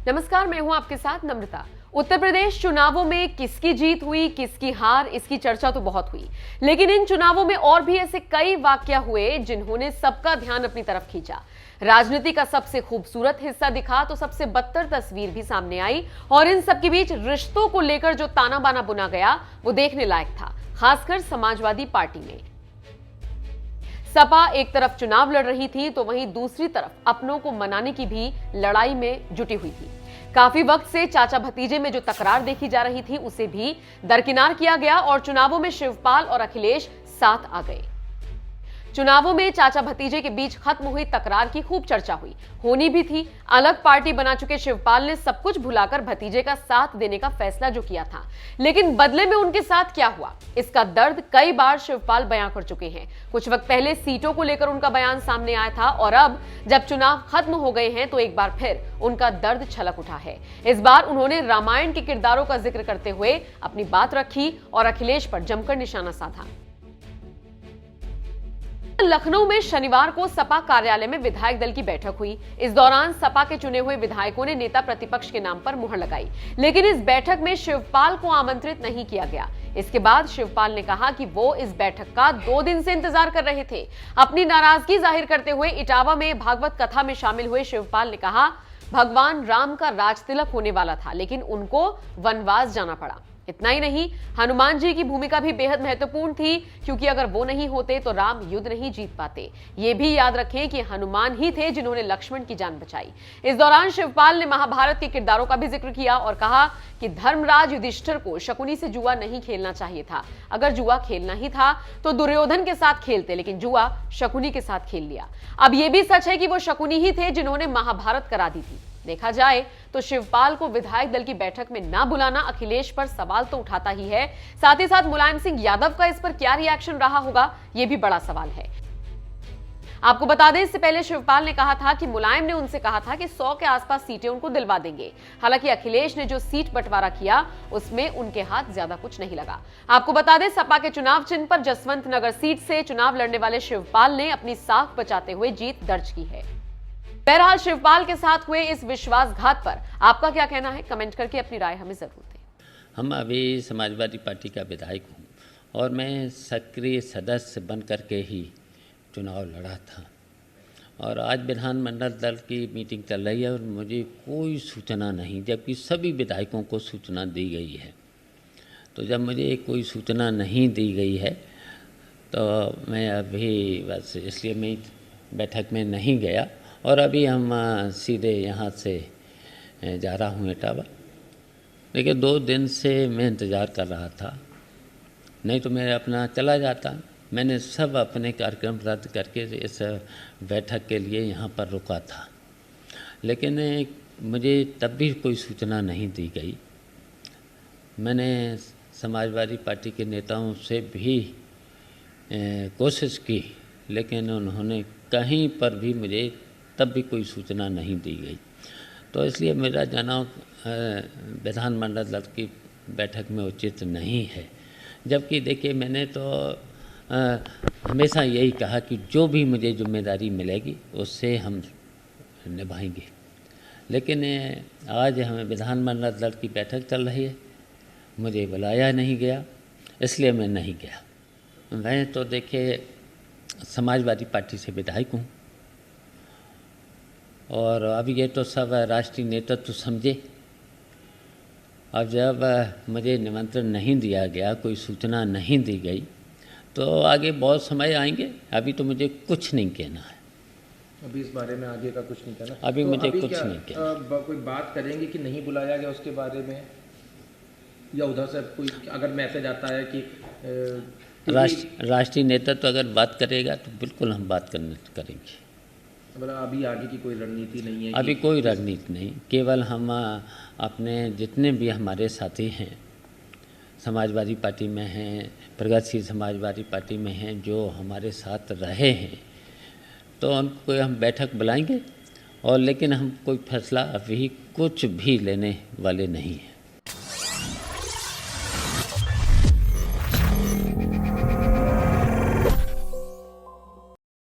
नमस्कार, मैं हूं आपके साथ नम्रता। उत्तर प्रदेश चुनावों में किसकी जीत हुई, किसकी हार, इसकी चर्चा तो बहुत हुई, लेकिन इन चुनावों में और भी ऐसे कई वाकया हुए जिन्होंने सबका ध्यान अपनी तरफ खींचा। राजनीति का सबसे खूबसूरत हिस्सा दिखा तो सबसे बदतर तस्वीर भी सामने आई, और इन सबके बीच रिश्तों को लेकर जो ताना बाना बुना गया वो देखने लायक था, खासकर समाजवादी पार्टी में। सपा एक तरफ चुनाव लड़ रही थी तो वहीं दूसरी तरफ अपनों को मनाने की भी लड़ाई में जुटी हुई थी। काफी वक्त से चाचा भतीजे में जो तकरार देखी जा रही थी उसे भी दरकिनार किया गया और चुनावों में शिवपाल और अखिलेश साथ आ गए। चुनावों में चाचा भतीजे के बीच खत्म हुई तकरार की खूब चर्चा हुई, होनी भी थी। अलग पार्टी बना चुके शिवपाल ने सब कुछ भुलाकर भतीजे का साथ देने का फैसला जो किया था, लेकिन बदले में उनके साथ क्या हुआ, इसका दर्द कई बार शिवपाल बयां कर चुके हैं। कुछ वक्त पहले सीटों को लेकर उनका बयान सामने आया था और अब जब चुनाव खत्म हो गए हैं तो एक बार फिर उनका दर्द छलक उठा है। इस बार उन्होंने रामायण के किरदारों का जिक्र करते हुए अपनी बात रखी और अखिलेश पर जमकर निशाना साधा। लखनऊ में शनिवार को सपा कार्यालय में विधायक दल की बैठक हुई। इस दौरान सपा के चुने हुए विधायकों ने नेता प्रतिपक्ष के नाम पर मुहर लगाई, लेकिन इस बैठक में शिवपाल को आमंत्रित नहीं किया गया। इसके बाद शिवपाल ने कहा कि वो इस बैठक का 2 दिन से इंतजार कर रहे थे। अपनी नाराजगी जाहिर करते हुए इटावा में भागवत कथा में शामिल हुए शिवपाल ने कहा, भगवान राम का राज तिलक होने वाला था, लेकिन उनको वनवास जाना पड़ा। इतना ही नहीं, हनुमान जी की भूमिका भी बेहद महत्वपूर्ण थी, क्योंकि अगर वो नहीं होते तो राम युद्ध नहीं जीत पाते। ये भी याद रखें कि हनुमान ही थे जिन्होंने लक्ष्मण की जान बचाई। इस दौरान शिवपाल ने महाभारत के किरदारों का भी जिक्र किया और कहा कि धर्मराज युधिष्ठिर को शकुनी से जुआ नहीं खेलना चाहिए था। अगर जुआ खेलना ही था तो दुर्योधन के साथ खेलते, लेकिन जुआ शकुनी के साथ खेल लिया। अब यह भी सच है कि वो शकुनी ही थे जिन्होंने महाभारत करा दी थी। देखा जाए तो शिवपाल को विधायक दल की बैठक में ना बुलाना अखिलेश पर सवाल तो उठाता ही है, साथ ही साथ मुलायम सिंह यादव का इस पर क्या रिएक्शन रहा होगा, यह भी बड़ा सवाल है। आपको बता दें, इससे पहले शिवपाल ने कहा था कि मुलायम ने उनसे कहा था कि 100 के आसपास सीटें उनको दिलवा देंगे। हालांकि अखिलेश ने जो सीट बंटवारा किया उसमें उनके हाथ ज्यादा कुछ नहीं लगा। आपको बता दें, सपा के चुनाव चिन्ह पर जसवंत नगर सीट से चुनाव लड़ने वाले शिवपाल ने अपनी साख बचाते हुए जीत दर्ज की है। बहरहाल शिवपाल के साथ हुए इस विश्वासघात पर आपका क्या कहना है, कमेंट करके अपनी राय हमें जरूर दें। हम अभी समाजवादी पार्टी का विधायक हूँ और मैं सक्रिय सदस्य बन करके ही चुनाव लड़ा था, और आज विधानमंडल दल की मीटिंग चल रही है और मुझे कोई सूचना नहीं, जबकि सभी विधायकों को सूचना दी गई है। तो जब मुझे कोई सूचना नहीं दी गई है तो मैं अभी बस इसलिए मैं बैठक में नहीं गया, और अभी हम सीधे यहाँ से जा रहा हूँ इटावा। लेकिन 2 दिन से मैं इंतज़ार कर रहा था, नहीं तो मैं अपना चला जाता। मैंने सब अपने कार्यक्रम रद्द करके इस बैठक के लिए यहाँ पर रुका था, लेकिन मुझे तब भी कोई सूचना नहीं दी गई। मैंने समाजवादी पार्टी के नेताओं से भी कोशिश की, लेकिन उन्होंने कहीं पर भी मुझे तब भी कोई सूचना नहीं दी गई। तो इसलिए मेरा जाना विधानमंडल दल की बैठक में उचित नहीं है। जबकि देखिए, मैंने तो हमेशा यही कहा कि जो भी मुझे जिम्मेदारी मिलेगी उससे हम निभाएंगे, लेकिन आज हमें विधानमंडल दल की बैठक चल रही है, मुझे बुलाया नहीं गया, इसलिए मैं नहीं गया। मैं तो देखिए समाजवादी पार्टी से विधायक हूँ, और अब ये तो सब राष्ट्रीय नेतृत्व समझे। अब जब मुझे निमंत्रण नहीं दिया गया, कोई सूचना नहीं दी गई, तो आगे बहुत समय आएंगे। अभी तो मुझे कुछ नहीं कहना है। अभी इस बारे में आगे का कुछ नहीं कहना। अभी तो मुझे अभी कुछ नहीं कहना। कोई बात करेंगे कि नहीं बुलाया गया उसके बारे में, या उधर से कोई अगर मैसेज आता है कि राष्ट्रीय नेतृत्व अगर बात करेगा तो बिल्कुल हम बात करेंगे। मतलब अभी आगे की कोई रणनीति नहीं है? अभी कोई रणनीति नहीं, केवल हम अपने जितने भी हमारे साथी हैं समाजवादी पार्टी में हैं, प्रगतिशील समाजवादी पार्टी में हैं, जो हमारे साथ रहे हैं, तो उनको हम बैठक बुलाएंगे, और लेकिन हम कोई फैसला अभी कुछ भी लेने वाले नहीं हैं।